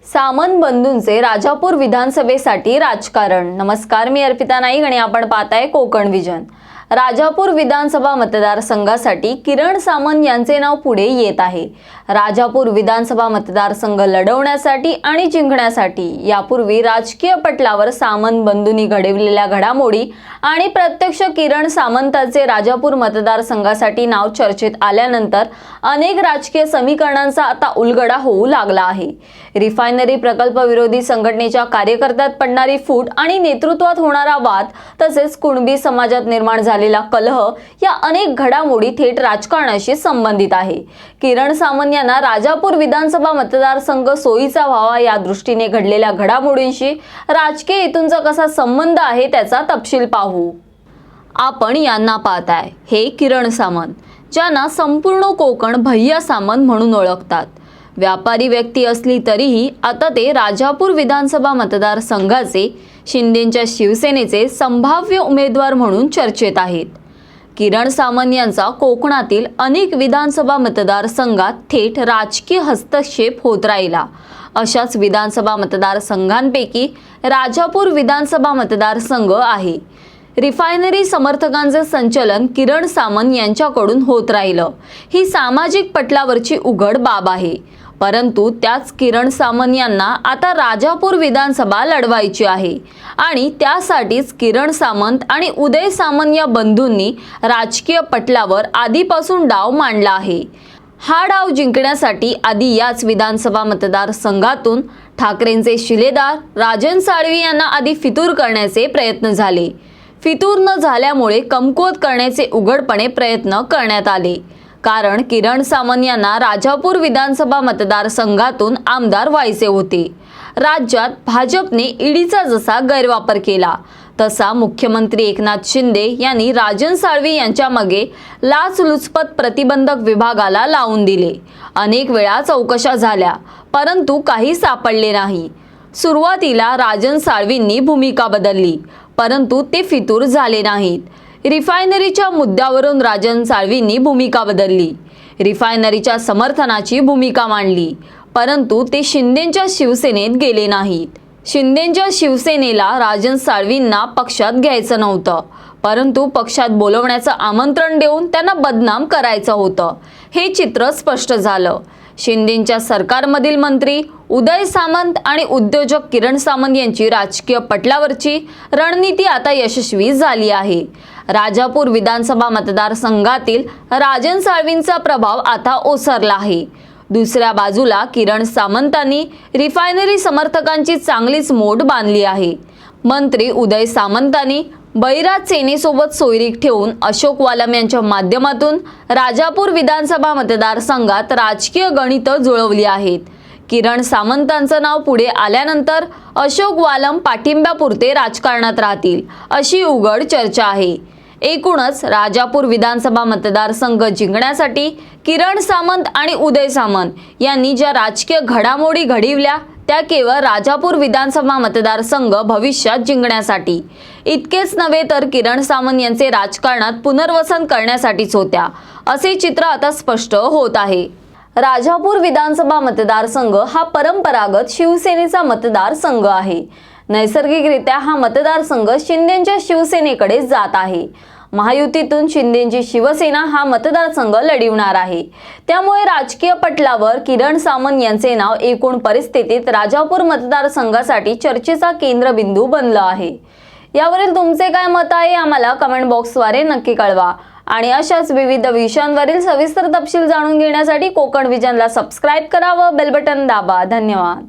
सामंत बंधूंचे राजापूर विधानसभेसाठी राजकारण। नमस्कार, मी अर्पिता नाईक आणि आपण पाहताय कोकण विजन। राजापूर विधानसभा मतदारसंघासाठी किरण सामंत यांचे नाव पुढे येत आहे। राजापूर विधानसभा मतदारसंघ लढवण्यासाठी आणि जिंकण्यासाठी यापूर्वी राजकीय पटलावर सामंत बंधूंनी घडविलेल्या घडामोडी आणि प्रत्यक्ष किरण सामंतांचे राजापूर मतदारसंघासाठी नाव चर्चेत आल्यानंतर अनेक राजकीय समीकरणांचा आता उलगडा होऊ लागला आहे। रिफायनरी प्रकल्प विरोधी संघटनेच्या कार्यकर्त्यात पडणारी फूट आणि नेतृत्वात होणारा वाद तसेच कुणबी समाजात निर्माण झालेला कलह या अनेक घडामोडी थेट राजकारणाशी संबंधित आहे। किरण सामंत यांना राजापूर विधानसभा मतदारसंघ सोयीचा व्हावा या दृष्टीने घडलेल्या घडामोडींशी राजकीय हेतूंचा कसा संबंध आहे त्याचा तपशील पाहू। आपण यांना पाहताय हे किरण सामंत, ज्यांना संपूर्ण कोकण भैया सामंत म्हणून ओळखतात। व्यापारी व्यक्ती असली तरीही आता ते राजापूर विधानसभा मतदारसंघाचे शिंदेंच्या शिवसेनेचे संभाव्य उमेदवार म्हणून चर्चेत आहेत। किरण सामंत यांचा कोकणातील अनेक विधानसभा मतदारसंघात थेट राजकीय हस्तक्षेप होत राहिला। अशाच विधानसभा मतदारसंघांपैकी राजापूर विधानसभा मतदारसंघ आहे। रिफायनरी समर्थकांचे संचलन किरण सामंत यांच्याकडून होत राहिलं, ही सामाजिक पटलावरची उघड बाब आहे। परंतु त्याच किरण सामंत यांना आता राजापूर विधानसभा लढवायची आहे आणि त्यासाठीच किरण सामंत आणि उदय सामंत या बंधूंनी राजकीय पटलावर आधीपासून डाव मांडला आहे। हा डाव जिंकण्यासाठी आधी याच विधानसभा मतदारसंघातून ठाकरेंचे शिलेदार राजन साळवी यांना आधी फितूर करण्याचे प्रयत्न झाले। फितूर न झाल्यामुळे कमकुवत करण्याचे उघडपणे प्रयत्न करण्यात आले, कारण किरण सामंत यांना राजापूर विधानसभा मतदारसंघातून आमदार व्हायचे होते। राज्यात भाजपने ईडीचा जसा गैरवापर केला तसा मुख्यमंत्री एकनाथ शिंदे यांनी राजन साळवी यांच्या मागे लाचलुचपत प्रतिबंधक विभागाला लावून दिले। अनेक वेळा चौकशा झाल्या, परंतु काही सापडले नाही। सुरुवातीला राजन साळवींनी भूमिका बदलली, परंतु ते फितूर झाले नाहीत। रिफायनरीच्या मुद्द्यावरून राजन साळवींनी भूमिका बदलली, रिफायनरीच्या समर्थनाची भूमिका मांडली, परंतु ते शिंदेंच्या शिवसेनेत गेले नाहीत। शिंदेंच्या शिवसेनेला राजन साळवींना पक्षात घ्यायचं नव्हतं, परंतु पक्षात बोलवण्याचं आमंत्रण देऊन त्यांना बदनाम करायचं होतं। हे चित्र स्पष्ट झालं। शिंदेंच्या सरकारमधील मंत्री उदय सामंत आणि उद्योजक किरण सामंत यांची राजकीय पटलावरची रणनीती आता यशस्वी झाली आहे। राजापूर विधानसभा मतदारसंघातील राजन साळवींचा प्रभाव आता ओसरला आहे। दुसऱ्या बाजूला किरण सामंतांनी रिफायनरी समर्थकांची चांगलीच मोड बांधली आहे। मंत्री उदय सामंतांनी बैराज सेनेसोबत सोयरीक ठेवून अशोक वालम यांच्या माध्यमातून राजापूर विधानसभा मतदारसंघात राजकीय गणितं जुळवली आहेत। किरण सामंतांचं नाव पुढे आल्यानंतर अशोक वालम पाठिंब्यापुरते राजकारणात राहतील अशी उघड चर्चा आहे। एकूणच राजापूर विधानसभा मतदारसंघ जिंकण्यासाठी किरण सामंत आणि उदय सामंत यांनी ज्या राजकीय घडामोडी घडविल्या त्या केवळ राजापूर विधानसभा मतदारसंघ भविष्यात जिंकण्यासाठी इतकेच नव्हे तर किरण सामंत यांचे राजकारणात पुनर्वसन करण्यासाठीच होत्या, असे चित्र आता स्पष्ट होत आहे। राजापूर विधानसभा मतदारसंघ हा परंपरागत शिवसेनेचा मतदारसंघ आहे। नैसर्गिकरित्या हा मतदारसंघ शिंदेंच्या शिवसेनेकडे जात आहे। महायुतीतून शिंदेंची शिवसेना हा मतदारसंघ लढवणार आहे। त्यामुळे राजकीय पटलावर किरण सामंत यांचे नाव एकूण परिस्थितीत राजापूर मतदारसंघासाठी चर्चेचा केंद्रबिंदू बनलं आहे। यावरील तुमचे काय मत आहे आम्हाला कमेंट बॉक्सद्वारे नक्की कळवा आणि अशाच विविध विषयांवरील सविस्तर तपशील जाणून घेण्यासाठी कोकण विजनला सबस्क्राइब करा व बेल बटन दाबा। धन्यवाद।